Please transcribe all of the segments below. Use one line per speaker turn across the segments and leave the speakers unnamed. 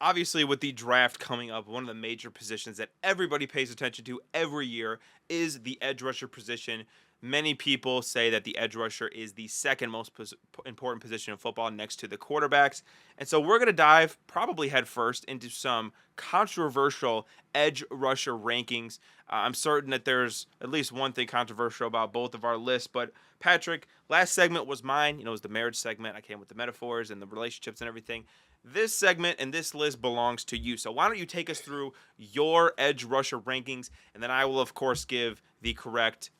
Obviously, with the draft coming up, one of the major positions that everybody pays attention to every year is the edge rusher position. Many people say that the edge rusher is the second most important position in football next to the quarterbacks. And so we're going to dive probably head first into some controversial edge rusher rankings. I'm certain that there's at least one thing controversial about both of our lists. But Patrick, last segment was mine. It was the marriage segment. I came with the metaphors and the relationships and everything. This segment and this list belongs to you. So why don't you take us through your edge rusher rankings, and then I will, of course, give the correct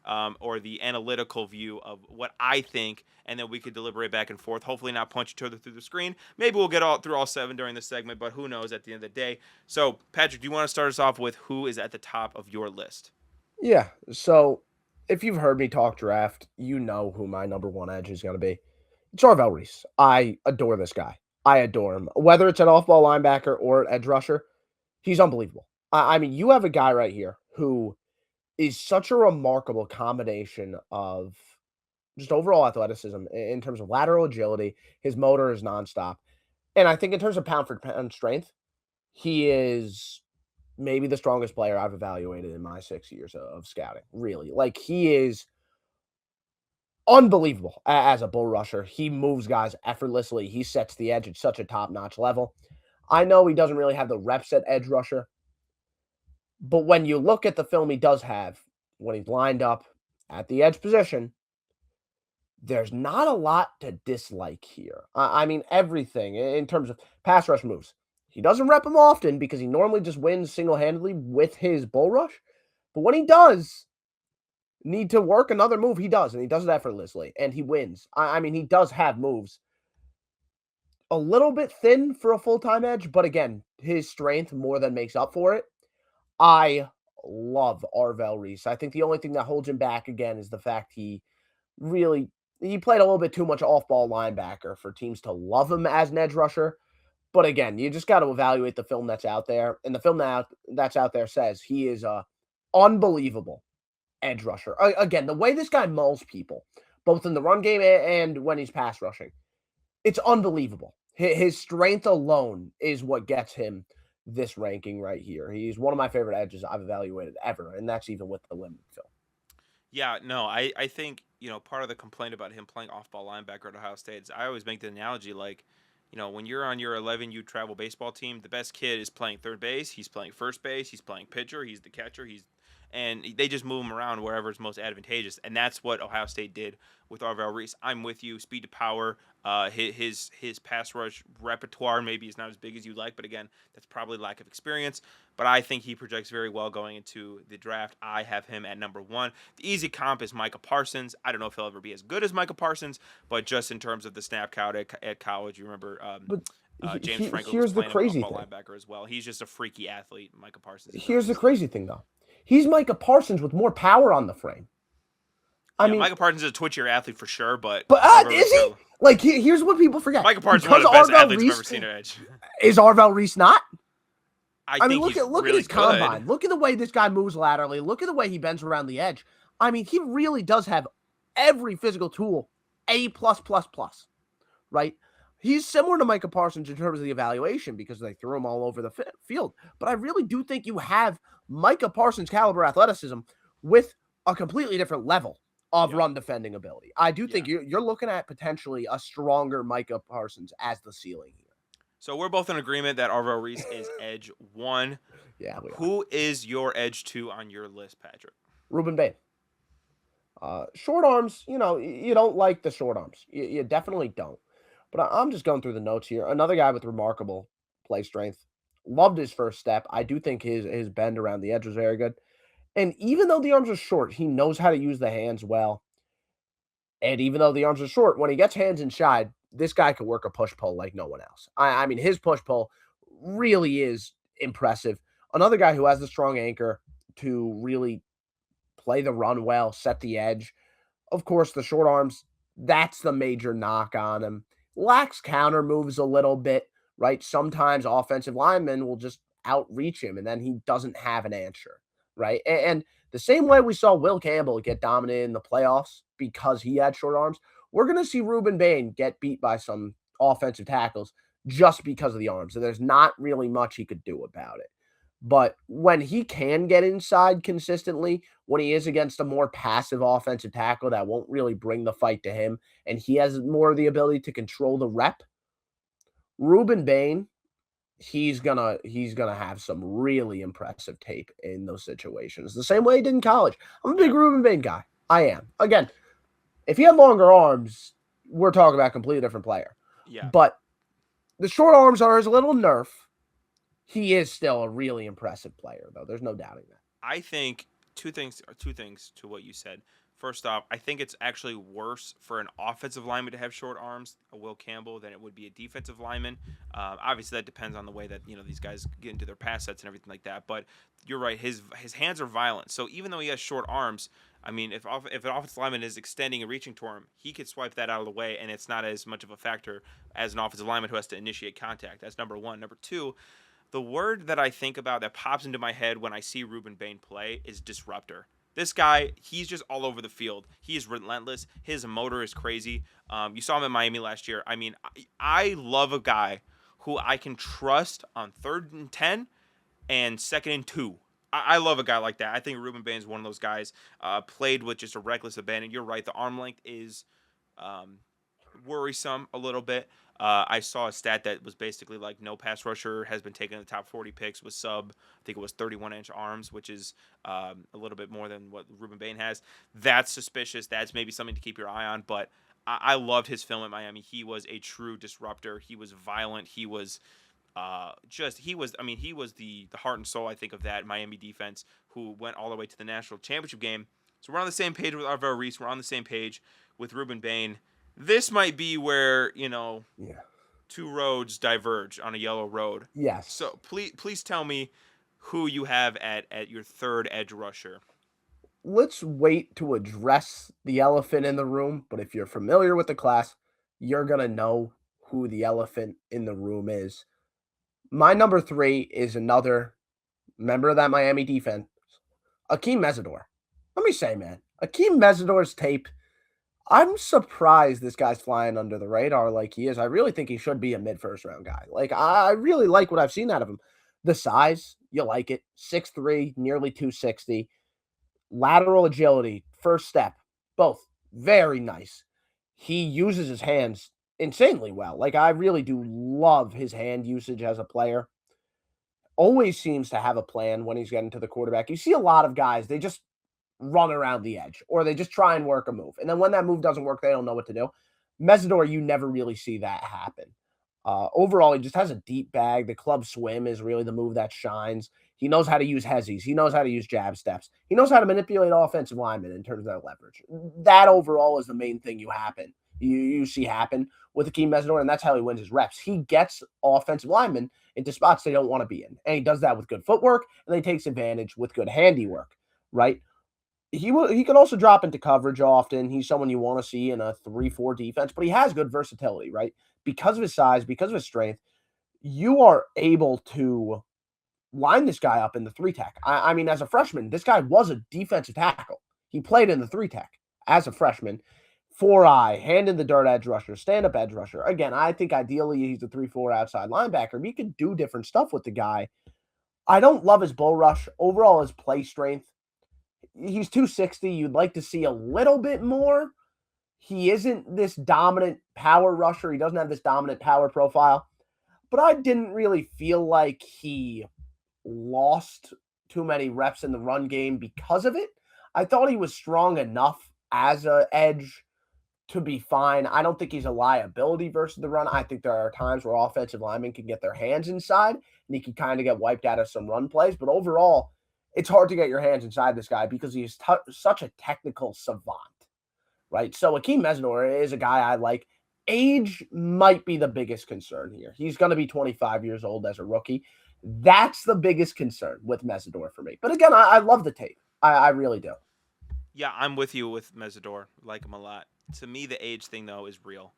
or the analytical view of what I think, and then we could deliberate back and forth. Hopefully, not punch each other through the screen. Maybe we'll get through all seven during this segment, but who knows at the end of the day. So, Patrick, do you want to start us off with who is at the top of your list?
Yeah. So if you've heard me talk draft, you know who my number one edge is going to be. It's Arvell Reese. I adore this guy. I adore him. Whether it's an off ball linebacker or an edge rusher, he's unbelievable. I mean, you have a guy right here who is such a remarkable combination of just overall athleticism in terms of lateral agility. His motor is nonstop. And I think in terms of pound for pound strength, he is maybe the strongest player I've evaluated in my 6 years of scouting. Really, like he is unbelievable as a bull rusher. He moves guys effortlessly. He sets the edge at such a top notch level. I know he doesn't really have the reps at edge rusher, but when you look at the film he does have when he's lined up at the edge position, there's not a lot to dislike here. I mean, everything in terms of pass rush moves. He doesn't rep them often because he normally just wins single handedly with his bull rush. But when he does need to work another move, he does, and he does it effortlessly, and he wins. I mean, he does have moves. A little bit thin for a full-time edge, but again, his strength more than makes up for it. I love Arvell Reese. I think the only thing that holds him back again is the fact he played a little bit too much off-ball linebacker for teams to love him as an edge rusher. But again, you just got to evaluate the film that's out there, and the film that's out there says he is a unbelievable edge rusher. Again, the way this guy mauls people, both in the run game and when he's pass rushing, it's unbelievable. His strength alone is what gets him this ranking right here. He's one of my favorite edges I've evaluated ever, and that's even with the limited film.
Yeah, no, I think, part of the complaint about him playing off ball linebacker at Ohio State is I always make the analogy like, when you're on your 11U travel baseball team, the best kid is playing third base, he's playing first base, he's playing pitcher, he's the catcher, and they just move him around wherever it's most advantageous. And that's what Ohio State did with Arvell Reese. I'm with you. Speed to power. His pass rush repertoire maybe is not as big as you like, but again, that's probably lack of experience. But I think he projects very well going into the draft. I have him at number one. The easy comp is Micah Parsons. I don't know if he'll ever be as good as Micah Parsons, but just in terms of the snap count at college, you remember
But
James Franklin was
here's the
playing him at
crazy
off-ball
thing.
linebacker as well. He's just a freaky athlete. Micah Parsons is
Here's the
obviously.
crazy thing, though. He's Micah Parsons with more power on the frame. I
Yeah,
mean,
Micah Parsons is a twitchier athlete for sure, but
but
Arvell
is
Reese
he?
still.
Like, here's what people forget.
Micah Parsons is one
Because
of the best
Arvell
athletes I've ever
Reese
seen at Edge.
is Arvell Reese not?
I
I mean,
think
look
he's
at
really
his
good.
combine. Look at the way this guy moves laterally. Look at the way he bends around the edge. I mean, he really does have every physical tool A plus plus plus, right? He's similar to Micah Parsons in terms of the evaluation because they threw him all over the field. But I really do think you have Micah Parsons caliber athleticism with a completely different level of
Yeah,
run defending ability. I do
yeah.
think you're looking at potentially a stronger Micah Parsons as the ceiling here.
So we're both in agreement that Arvell Reese is Edge one.
Yeah, we are.
Who is your Edge two on your list, Patrick?
Ruben Bain. Short arms, you don't like the short arms. You definitely don't. But I'm just going through the notes here. Another guy with remarkable play strength. Loved his first step. I do think his bend around the edge was very good. And even though the arms are short, he knows how to use the hands well. And even though the arms are short, when he gets hands inside, this guy can work a push pull like no one else. I mean, his push pull really is impressive. Another guy who has the strong anchor to really play the run well, set the edge. Of course, the short arms, that's the major knock on him. Lacks counter moves a little bit, right? Sometimes offensive linemen will just outreach him and then he doesn't have an answer, right? And the same way we saw Will Campbell get dominated in the playoffs because he had short arms, we're going to see Ruben Bain get beat by some offensive tackles just because of the arms. And there's not really much he could do about it. But when he can get inside consistently, when he is against a more passive offensive tackle that won't really bring the fight to him, and he has more of the ability to control the rep, Rueben Bain, he's gonna have some really impressive tape in those situations. The same way he did in college. I'm a big
Yeah.
Ruben Bain guy. I am. Again, if he had longer arms, we're talking about a completely different player.
Yeah.
But the short arms are his little nerf. He is still a really impressive player, though. There's no doubting that.
I think two things to what you said. First off, I think it's actually worse for an offensive lineman to have short arms, a Will Campbell, than it would be a defensive lineman. Obviously, that depends on the way that these guys get into their pass sets and everything like that. But you're right, his hands are violent. So even though he has short arms, I mean, if an offensive lineman is extending and reaching toward him, he could swipe that out of the way, and it's not as much of a factor as an offensive lineman who has to initiate contact. That's number one. Number two, the word that I think about that pops into my head when I see Ruben Bain play is disruptor. This guy, he's just all over the field. He is relentless. His motor is crazy. You saw him in Miami last year. I mean, I love a guy who I can trust on 3rd and 10 and 2nd and 2. I love a guy like that. I think Ruben Bain is one of those guys. Played with just a reckless abandon. You're right. The arm length is um, worrisome a little bit. I saw a stat that was basically like no pass rusher has been taken in the top 40 picks with sub, I think it was 31-inch arms, which is a little bit more than what Ruben Bain has. That's suspicious. That's maybe something to keep your eye on. But I loved his film at Miami. He was a true disruptor. He was violent. He was he was the heart and soul, I think, of that Miami defense, who went all the way to the national championship game. So we're on the same page with Arvell Reese. We're on the same page with Ruben Bain. This might be where
Yeah.
two roads diverge on a yellow road.
Yes.
So please tell me who you have at your third edge rusher.
Let's wait to address the elephant in the room. But if you're familiar with the class, you're going to know who the elephant in the room is. My number three is another member of that Miami defense, Akeem Mesidor. Let me say, man, Akeem Mesidor's tape, I'm surprised this guy's flying under the radar like he is. I really think he should be a mid-first round guy. Like, I really like what I've seen out of him. The size, you like it. 6'3", nearly 260. Lateral agility, first step, both very nice. He uses his hands insanely well. Like, I really do love his hand usage as a player. Always seems to have a plan when he's getting to the quarterback. You see a lot of guys, they just run around the edge or they just try and work a move. And then when that move doesn't work, they don't know what to do. Mesidor, you never really see that happen. Overall, he just has a deep bag. The club swim is really the move that shines. He knows how to use hezzies. He knows how to use jab steps. He knows how to manipulate offensive linemen in terms of their leverage. That overall is the main thing you see happen with Akeem Mesidor, and that's how he wins his reps. He gets offensive linemen into spots they don't want to be in, and he does that with good footwork, and then he takes advantage with good handiwork, right? He can also drop into coverage often. He's someone you want to see in a 3-4 defense, but he has good versatility, right? Because of his size, because of his strength, you are able to line this guy up in the 3-tech. I mean, as a freshman, this guy was a defensive tackle. He played in the 3-tech as a freshman. 4-eye, hand in the dirt edge rusher, stand-up edge rusher. Again, I think ideally he's a 3-4 outside linebacker, but you can do different stuff with the guy. I don't love his bull rush. Overall, his play strength, he's 260. You'd like to see a little bit more. He isn't this dominant power rusher. He doesn't have this dominant power profile. But I didn't really feel like he lost too many reps in the run game because of it. I thought he was strong enough as an edge to be fine. I don't think he's a liability versus the run. I think there are times where offensive linemen can get their hands inside and he can kind of get wiped out of some run plays. But overall, it's hard to get your hands inside this guy because he's such a technical savant, right? So Akeem Mesidor is a guy I like. Age might be the biggest concern here. He's going to be 25 years old as a rookie. That's the biggest concern with Mesidor for me. But again, I love the tape. I really do.
Yeah, I'm with you with Mesidor. Like him a lot. To me, the age thing though is real.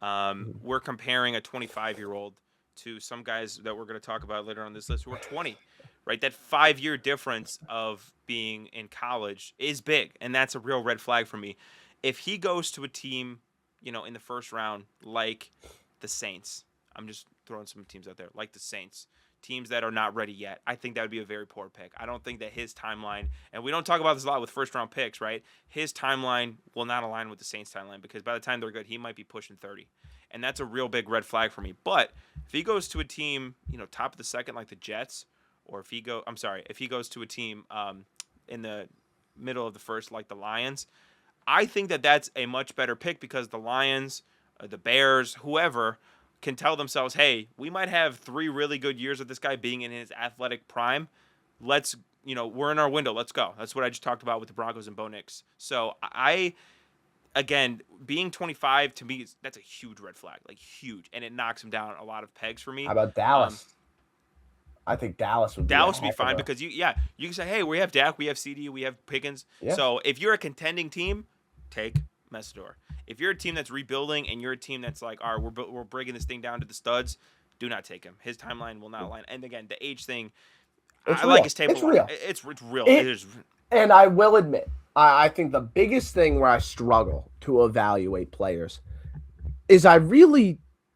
We're comparing a 25-year-old to some guys that we're going to talk about later on this list who are 20, right? That 5-year difference of being in college is big, and that's a real red flag for me. If he goes to a team, in the first round, like the Saints, I'm just throwing some teams out there, like the Saints, teams that are not ready yet. I think that would be a very poor pick. I don't think that his timeline, and we don't talk about this a lot with first round picks, right? His timeline will not align with the Saints timeline because by the time they're good, he might be pushing 30. And that's a real big red flag for me. But if he goes to a team, top of the second like the Jets, or if he goes to a team in the middle of the first like the Lions, I think that that's a much better pick because the Lions, the Bears, whoever can tell themselves, hey, we might have 3 really good years of this guy being in his athletic prime. We're in our window. Let's go. That's what I just talked about with the Broncos and Bo Nix. So again, being 25 to me, that's a huge red flag, like huge. And it knocks him down a lot of pegs for me.
How about Dallas? I think Dallas would
be fine because you can say, hey, we have Dak, we have CD, we have Pickens. Yeah. So if you're a contending team, take Messidor. If you're a team that's rebuilding and you're a team that's like, all right, we're breaking this thing down to the studs, do not take him. His timeline will not align. And again, the age thing, I like his table.
It's real.
It's real. It is.
And I will admit, I think the biggest thing where I struggle to evaluate players is and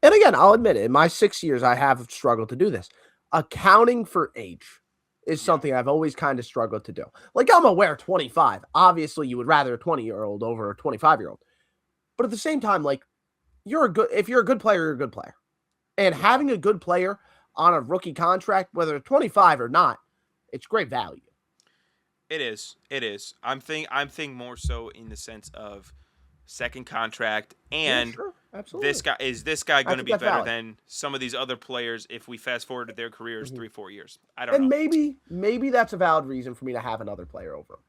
again, I'll admit it, in my 6 years, I have struggled to do this. Accounting for age is something I've always kind of struggled to do. Like, I'm aware 25. Obviously, you would rather a 20-year-old over a 25-year-old. But at the same time, like, if you're a good player, you're a good player. And having a good player on a rookie contract, whether 25 or not, it's great value.
It is. I'm thinking more so in the sense of second contract and
sure.
this guy going to be better than some of these other players if we fast forward to their careers 3-4 years? I don't know.
And maybe that's a valid reason for me to have another player over him.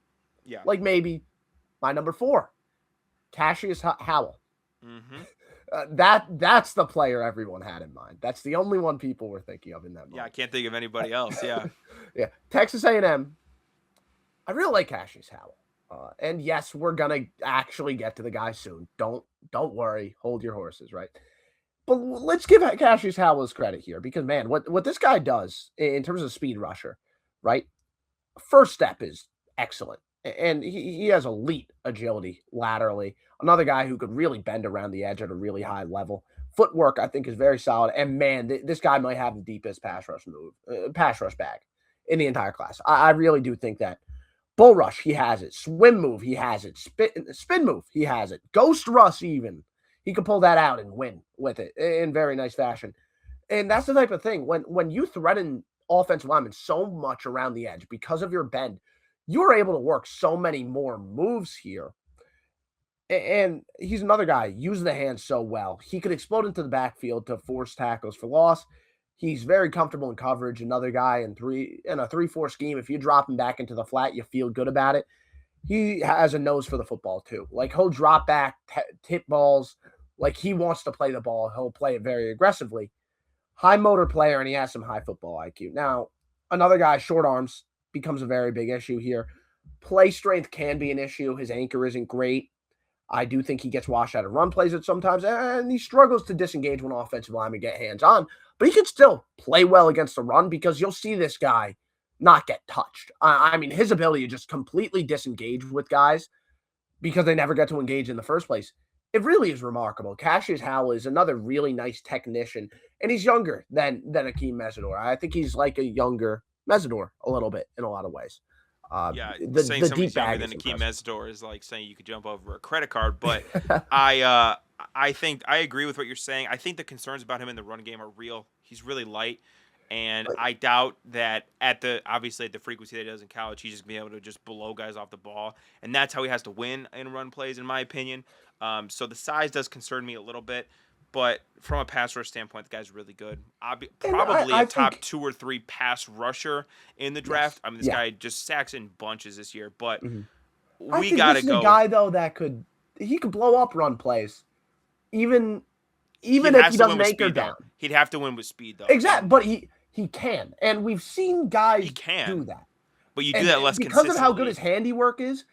Yeah.
Like maybe my number 4, Cassius Howell.
Mm-hmm.
That's the player everyone had in mind. That's the only one people were thinking of in that moment.
Yeah, I can't think of anybody else. Yeah.
Yeah. Texas A&M. I really like Cassius Howell. And yes, we're gonna actually get to the guy soon. Don't worry. Hold your horses, right? But let's give Cassius Howell his credit here because, man, what this guy does in terms of speed rusher, right? First step is excellent. And he has elite agility laterally. Another guy who could really bend around the edge at a really high level. Footwork, I think, is very solid. And, man, this guy might have the deepest pass rush bag in the entire class. I really do think that. Bull rush, he has it. Swim move, he has it. Spin move, he has it. Ghost rush, even. He can pull that out and win with it in very nice fashion. And that's the type of thing. When you threaten offensive linemen so much around the edge because of your bend, you're able to work so many more moves here. And he's another guy, uses the hands so well. He could explode into the backfield to force tackles for loss. He's very comfortable in coverage. Another guy in a 3-4 scheme. If you drop him back into the flat, you feel good about it. He has a nose for the football too. Like he'll drop back, tip balls. Like he wants to play the ball. He'll play it very aggressively. High motor player, and he has some high football IQ. Now, another guy, short arms, becomes a very big issue here. Play strength can be an issue. His anchor isn't great. I do think he gets washed out of run plays at sometimes, and he struggles to disengage when offensive linemen get hands on. But he can still play well against the run because you'll see this guy not get touched. I mean, his ability to just completely disengage with guys because they never get to engage in the first place, it really is remarkable. Cassius Howell is another really nice technician, and he's younger than Akeem Mesidor. I think he's like a younger Mesidor a little bit in a lot of ways.
Saying somebody's younger than Akeem Mesidor is like saying you could jump over a credit card. But I think I agree with what you're saying. I think the concerns about him in the run game are real. He's really light, and I doubt that obviously at the frequency that he does in college, he's just gonna be able to just blow guys off the ball, and that's how he has to win in run plays, in my opinion. So the size does concern me a little bit. But from a pass rush standpoint, the guy's really good. Probably a top 2 or 3 pass rusher in the draft. Yes. I mean, this guy just sacks in bunches this year. But we got to go.
He's a guy, though, that could blow up run plays, even if he doesn't anchor down.
He'd have to win with speed, though.
Exactly, but he can. And we've seen guys do that.
But you do that less
consistently. Because of how good his handiwork is,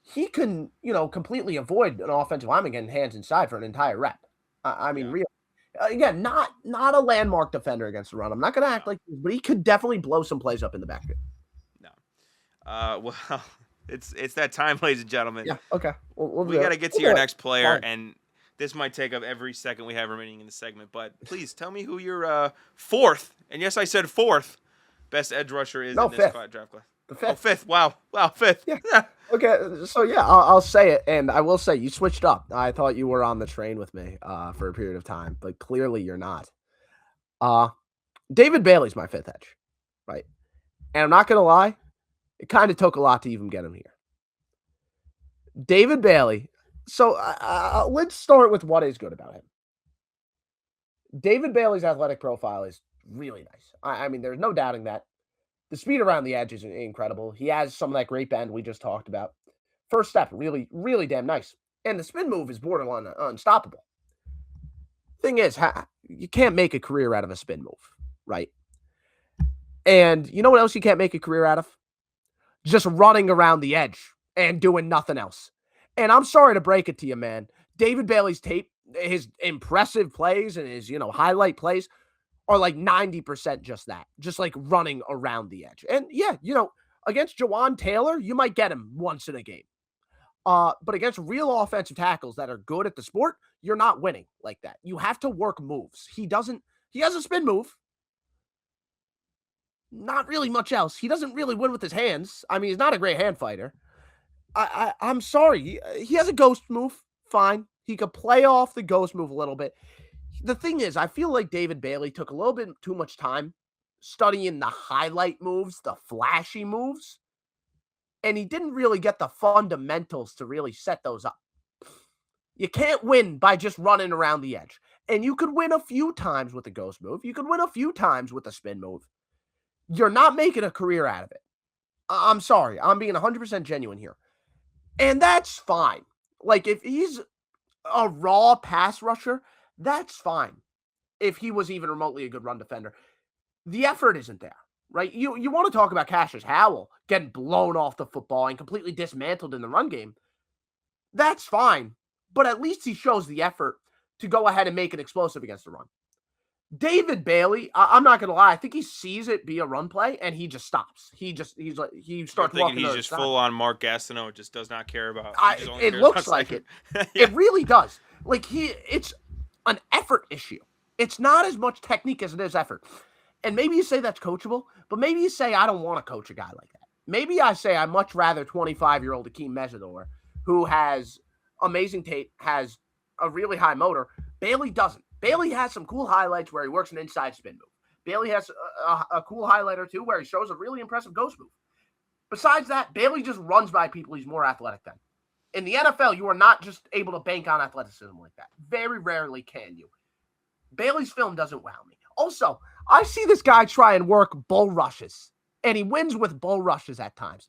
he can, completely avoid an offensive lineman getting hands inside for an entire rep. I mean, real. Again, not a landmark defender against the run. I'm not going to act like this, but he could definitely blow some plays up in the backfield.
No. Well, it's that time, ladies and gentlemen.
Yeah, okay.
We got to get to your next player, and this might take up every second we have remaining in the segment, but please tell me who your fourth, and yes, I said fourth, best edge rusher is
No,
in this
fifth.
draft class.
The
Oh,
fifth.
fifth. Wow, fifth.
Yeah. Okay, so yeah, I'll say it, and I will say you switched up. I thought you were on the train with me for a period of time, but clearly you're not. David Bailey's my fifth edge, right? And I'm not gonna lie, it kind of took a lot to even get him here. David Bailey. So let's start with what is good about him. David Bailey's athletic profile is really nice. I mean, there's no doubting that. The speed around the edge is incredible. He has some of that great bend we just talked about. First step, really, really damn nice. And the spin move is borderline unstoppable. Thing is, you can't make a career out of a spin move, right? And you know what else you can't make a career out of? Just running around the edge and doing nothing else. And I'm sorry to break it to you, man. David Bailey's tape, his impressive plays and his, highlight plays are like 90% just that. Just like running around the edge. And yeah, against Jawan Taylor, you might get him once in a game. But against real offensive tackles that are good at the sport, you're not winning like that. You have to work moves. He has a spin move. Not really much else. He doesn't really win with his hands. I mean, he's not a great hand fighter. I'm sorry. He has a ghost move. Fine. He could play off the ghost move a little bit. The thing is, I feel like David Bailey took a little bit too much time studying the highlight moves, the flashy moves, and he didn't really get the fundamentals to really set those up. You can't win by just running around the edge. And you could win a few times with the ghost move. You could win a few times with the spin move. You're not making a career out of it. I'm sorry. I'm being 100% genuine here. And that's fine. Like, if he's a raw pass rusher, that's fine. If he was even remotely a good run defender. The effort isn't there, right? You want to talk about Cassius Howell getting blown off the football and completely dismantled in the run game. That's fine. But at least he shows the effort to go ahead and make it explosive against the run. David Bailey, I'm not gonna lie, I think he sees it be a run play and he just stops. He starts walking.
He's just full on Mark Gastineau. Just does not care about.
It looks like it. Yeah. It really does. Like it's an effort issue. It's not as much technique as it is effort. And maybe you say that's coachable, but maybe you say I don't want to coach a guy like that. Maybe I say I'd much rather 25-year-old Akeem Mesidor, who has amazing tape, has a really high motor. Bailey doesn't. Bailey has some cool highlights where he works an inside spin move. Bailey has a cool highlight or two where he shows a really impressive ghost move. Besides that, Bailey just runs by people he's more athletic than. In the NFL, you are not just able to bank on athleticism like that. Very rarely can you. Bailey's film doesn't wow me. Also, I see this guy try and work bull rushes, and he wins with bull rushes at times.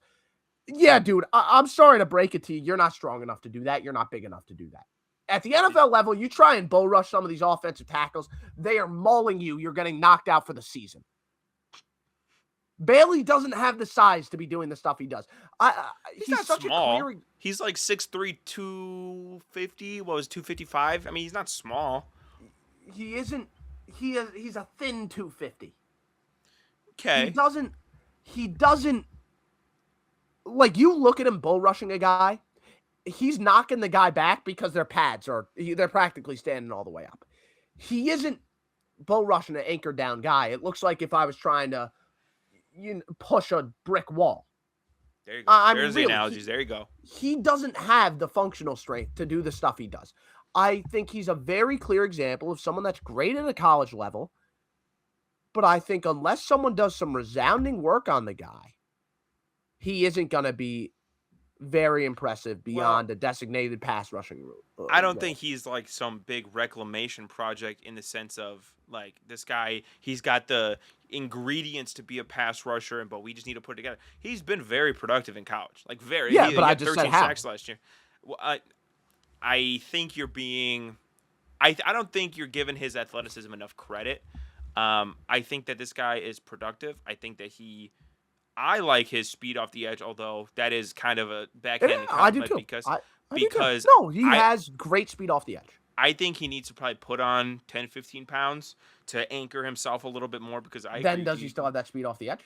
Yeah, dude, I'm sorry to break it to you. You're not strong enough to do that. You're not big enough to do that. At the NFL level, you try and bull rush some of these offensive tackles, they are mauling you. You're getting knocked out for the season. Bailey doesn't have the size to be doing the stuff he does.
He's not such small. He's like 6'3", 250. What was 255? I mean, he's not small.
He isn't. He's a thin 250.
Okay.
He doesn't. Like, you look at him bull rushing a guy. He's knocking the guy back because their pads they're practically standing all the way up. He isn't bull rushing an anchor down guy. It looks like if I was trying to push a brick wall.
There you go. There's the analogies. There you go.
He doesn't have the functional strength to do the stuff he does. I think he's a very clear example of someone that's great at a college level, but I think unless someone does some resounding work on the guy, he isn't going to be very impressive beyond a designated pass rushing route.
I don't think he's like some big reclamation project in the sense of like this guy, he's got the ingredients to be a pass rusher, but we just need to put it together. He's been very productive in college. Like very.
Yeah, but I just 13 said
sacks last year. Well, I think you're being I don't think you're giving his athleticism enough credit. I think that this guy is productive. I think that I like his speed off the edge, although that is kind of a backhanded compliment because
he has great speed off the edge.
I think he needs to probably put on 10, 15 pounds to anchor himself a little bit more because
does he still have that speed off the edge?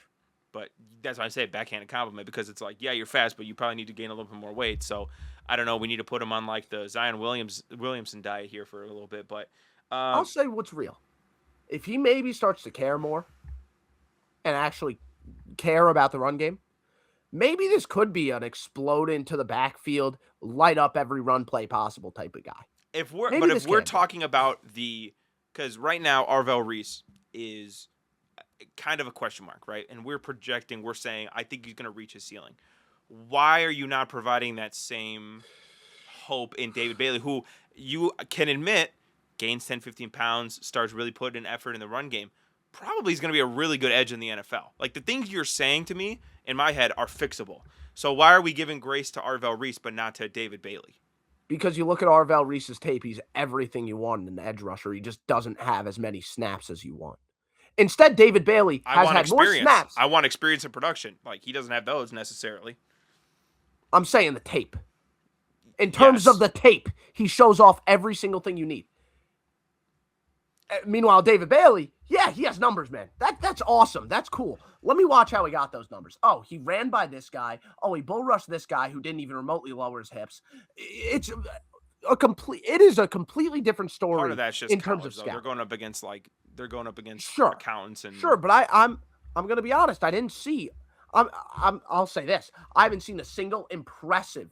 But that's why I say backhanded compliment, because it's like, yeah, you're fast, but you probably need to gain a little bit more weight. So I don't know. We need to put him on like the Zion Williamson diet here for a little bit. But
I'll say what's real. If he maybe starts to care more and actually care about the run game, maybe this could be an explode into the backfield, light up every run play possible type of guy.
if we're talking about because right now Arvell Reese is kind of a question mark, right? And we're saying I think he's going to reach his ceiling. Why are you not providing that same hope in David Bailey, who you can admit gains 10, 15 pounds, starts really putting an effort in the run game? Probably is going to be a really good edge in the NFL. Like, the things you're saying to me in my head are fixable. So why are we giving grace to Arvell Reese but not to David Bailey?
Because you look at Arvell Reese's tape, he's everything you want in an edge rusher. He just doesn't have as many snaps as you want. Instead, David Bailey has had more snaps.
I want experience in production. Like, he doesn't have those necessarily.
I'm saying the tape. In terms of the tape, he shows off every single thing you need. Meanwhile, David Bailey, yeah, he has numbers, man. That's awesome. That's cool. Let me watch how he got those numbers. Oh, he ran by this guy. Oh, he bull rushed this guy who didn't even remotely lower his hips. It is a completely different story.
Part of that's just
in terms of
scouting.
scouting.
They're going up against accountants and
but I'm going to be honest. I didn't see. I'll say this. I haven't seen a single impressive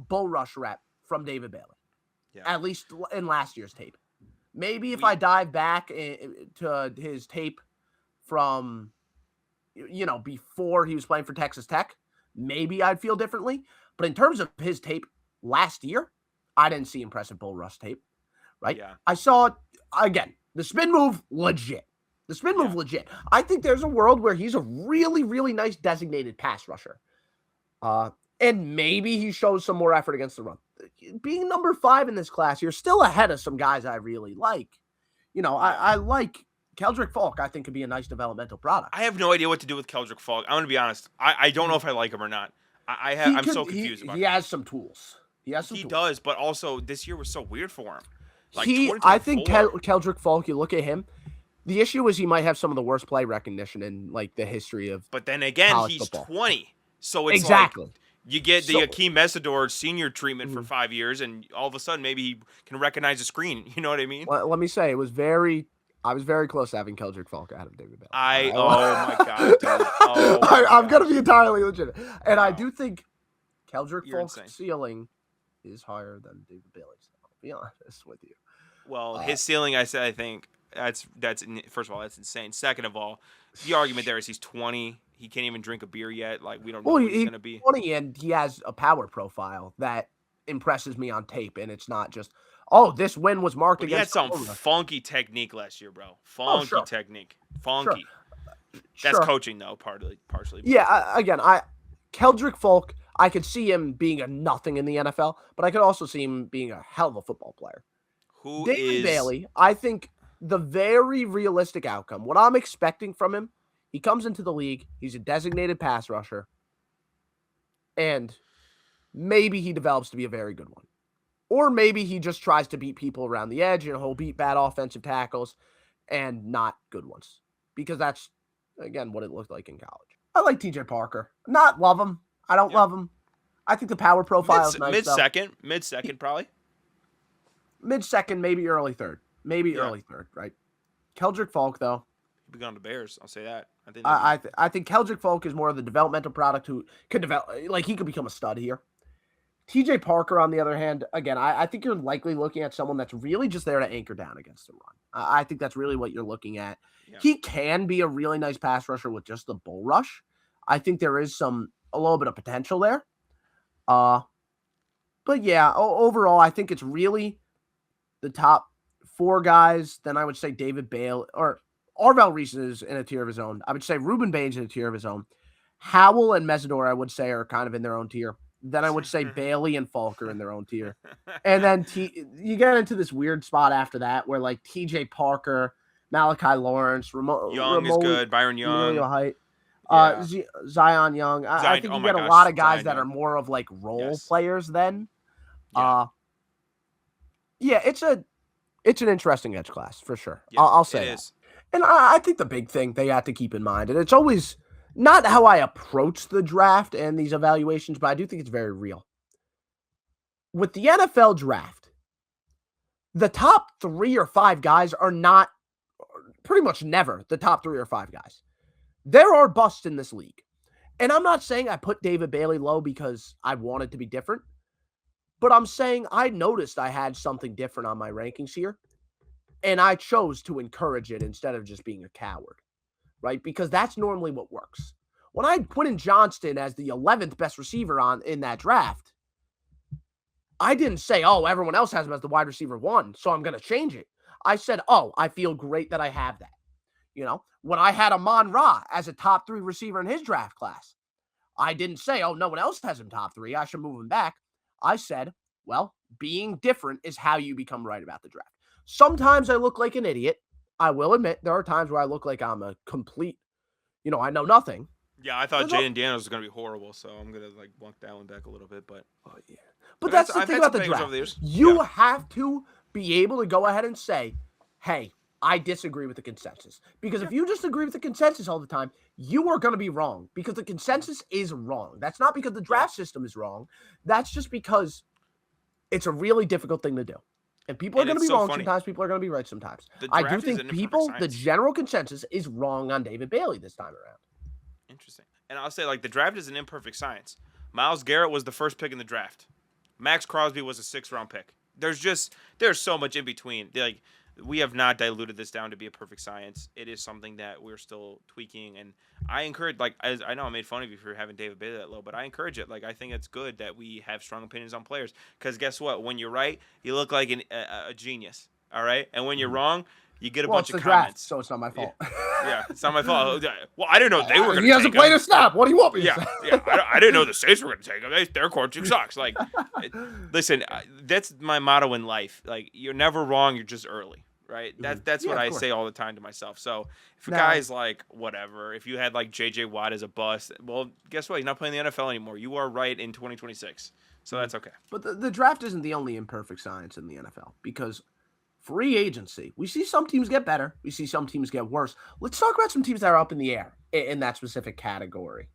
bull rush rep from David Bailey. Yeah. At least in last year's tape. Maybe if I dive back to his tape from, before he was playing for Texas Tech, maybe I'd feel differently. But in terms of his tape last year, I didn't see impressive bull rush tape, right? Yeah. I saw, again, the spin move, legit. Legit. I think there's a world where he's a really, really nice designated pass rusher. And maybe he shows some more effort against the run. Being number 5 in this class, you're still ahead of some guys I really like. I like Keldric Faulk. I think could be a nice developmental product.
I have no idea what to do with Keldric Faulk. I'm going to be honest. I don't know if I like him or not. I'm so confused about it.
He has some tools.
He does, but also this year was so weird for him. Like,
I think Keldric Faulk, you look at him, the issue is he might have some of the worst play recognition in like the history of
But then again, he's
football.
20. So it's
exactly.
Like, you get the Akeem Mesidor senior treatment for 5 years, and all of a sudden maybe he can recognize a screen. You know what I mean?
Well, let me say, I was very close to having Keldric Faulk out of David Bailey.
Oh my god, dude.
I'm gonna be entirely legit, and I do think Keldric Faulk's ceiling is higher than David Bailey's. I'll be honest with you.
Well, his ceiling, I think that's first of all, that's insane. Second of all, the argument there is he's 20. He can't even drink a beer yet. Like, we don't know what he's going to be.
20, and he has a power profile that impresses me on tape, and it's not just, this win was marked against.
He had some funky technique last year, bro. Technique. Funky. That's coaching, though, partially.
Yeah, again, Keldric Faulk, I could see him being a nothing in the NFL, but I could also see him being a hell of a football player. David Bailey, I think the very realistic outcome, what I'm expecting from him, he comes into the league, he's a designated pass rusher, and maybe he develops to be a very good one. Or maybe he just tries to beat people around the edge, and he'll beat bad offensive tackles and not good ones. Because that's, again, what it looked like in college. I like TJ Parker. Not love him. I don't love him. I think the power profile is nice.
Mid-second, probably.
Mid-second, maybe early third. Early third, right? Keldric Faulk, though.
He'll be going to Bears. I'll say that.
I think Keldric Faulk is more of the developmental product who could develop, like, he could become a stud here. TJ Parker, on the other hand, again, I think you're likely looking at someone that's really just there to anchor down against the run. I think that's really what you're looking at. Yeah. He can be a really nice pass rusher with just the bull rush. I think there is a little bit of potential there. But yeah, overall, I think it's really the top 4 guys. Then I would say David Bailey or Arvell Reese is in a tier of his own. I would say Rueben Bain's in a tier of his own. Howell and Mesidor, I would say, are kind of in their own tier. Then I would say Bailey and Faulk are in their own tier. And then you get into this weird spot after that where, like, TJ Parker, Malachi Lawrence,
Young is good, Byron Young.
Height, Zion Young. I think you get a lot of guys that are more of, like, role players then. Yeah. It's an interesting edge class for sure. Yeah, I'll say that. And I think the big thing they have to keep in mind, and it's always not how I approach the draft and these evaluations, but I do think it's very real. With the NFL draft, the top 3 or 5 guys are not, pretty much never, the top 3 or 5 guys. There are busts in this league. And I'm not saying I put David Bailey low because I wanted to be different, but I'm saying I noticed I had something different on my rankings here, and I chose to encourage it instead of just being a coward, right? Because that's normally what works. When I had Quentin Johnston as the 11th best receiver in that draft, I didn't say, oh, everyone else has him as the wide receiver 1, so I'm going to change it. I said, oh, I feel great that I have that. You know, when I had Amon-Ra as a top 3 receiver in his draft class, I didn't say, oh, no one else has him top 3, I should move him back. I said, well, being different is how you become right about the draft. Sometimes I look like an idiot. I will admit there are times where I look like I'm a complete, I know nothing.
Yeah, I thought Jaden Daniels was going to be horrible, so I'm going to like walk that one back a little bit. But
yeah. But that's the thing about the draft. You have to be able to go ahead and say, hey, I disagree with the consensus. Because if you just agree with the consensus all the time, you are going to be wrong. Because the consensus is wrong. That's not because the draft system is wrong. That's just because it's a really difficult thing to do. And people are going to be wrong sometimes. People are going to be right sometimes. I do think the general consensus is wrong on David Bailey this time around.
Interesting. And I'll say, like, the draft is an imperfect science. Myles Garrett was the first pick in the draft. Max Crosby was a 6th-round pick. There's so much in between. Like, we have not diluted this down to be a perfect science. It is something that we're still tweaking. And I encourage, like, I know I made fun of you for having David Bailey that low, but I encourage it. Like, I think it's good that we have strong opinions on players. Because guess what? When you're right, you look like a genius. All right? And when you're wrong, you get a bunch of comments.
Draft, so it's not my fault.
Yeah, it's not my fault. Well, I didn't know they were going to take him.
He hasn't played a snap. What do you want me to say?
Yeah. I didn't know the Saints were going to take him. Their coaching sucks. Like, listen, that's my motto in life. Like, you're never wrong. You're just early, right? That's what I say all the time to myself. So if a guy's like, whatever, if you had like J.J. Watt as a bust, well, guess what? He's not playing the NFL anymore. You are right in 2026. So that's okay.
But the draft isn't the only imperfect science in the NFL because free agency, we see some teams get better. We see some teams get worse. Let's talk about some teams that are up in the air in that specific category.